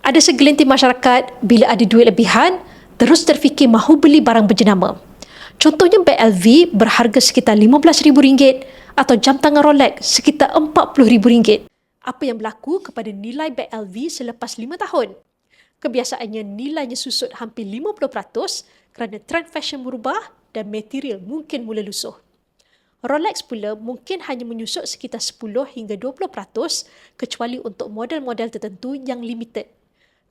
Ada segelintir masyarakat bila ada duit lebihan, terus terfikir mahu beli barang berjenama. Contohnya beg LV berharga sekitar RM15,000 atau jam tangan Rolex sekitar RM40,000. Apa yang berlaku kepada nilai beg LV selepas 5 tahun? Kebiasaannya nilainya susut hampir 50% kerana trend fashion berubah dan material mungkin mula lusuh. Rolex pula mungkin hanya menyusut sekitar 10 hingga 20% kecuali untuk model-model tertentu yang limited.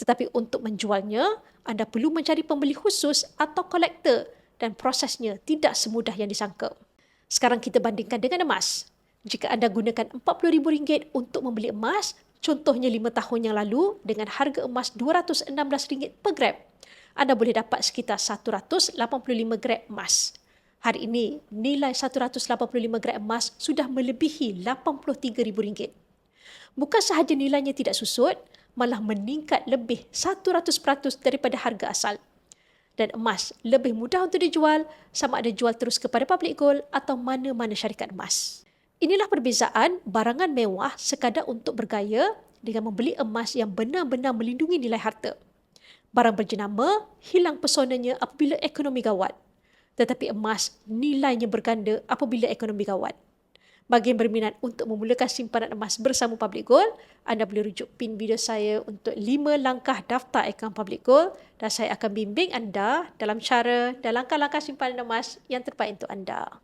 Tetapi untuk menjualnya, anda perlu mencari pembeli khusus atau kolektor dan prosesnya tidak semudah yang disangka. Sekarang kita bandingkan dengan emas. Jika anda gunakan RM40,000 untuk membeli emas, contohnya 5 tahun yang lalu dengan harga emas RM216 per gram, anda boleh dapat sekitar 185 gram emas. Hari ini, nilai 185 gram emas sudah melebihi RM83,000. Bukan sahaja nilainya tidak susut, malah meningkat lebih 100% daripada harga asal. Dan emas lebih mudah untuk dijual sama ada jual terus kepada public gold atau mana-mana syarikat emas. Inilah perbezaan barangan mewah sekadar untuk bergaya dengan membeli emas yang benar-benar melindungi nilai harta. Barang berjenama hilang pesonanya apabila ekonomi gawat. Tetapi emas nilainya berganda apabila ekonomi gawat. Bagi yang berminat untuk memulakan simpanan emas bersama Public Gold, anda boleh rujuk pin video saya untuk 5 langkah daftar akaun Public Gold dan saya akan bimbing anda dalam cara dan langkah-langkah simpanan emas yang terbaik untuk anda.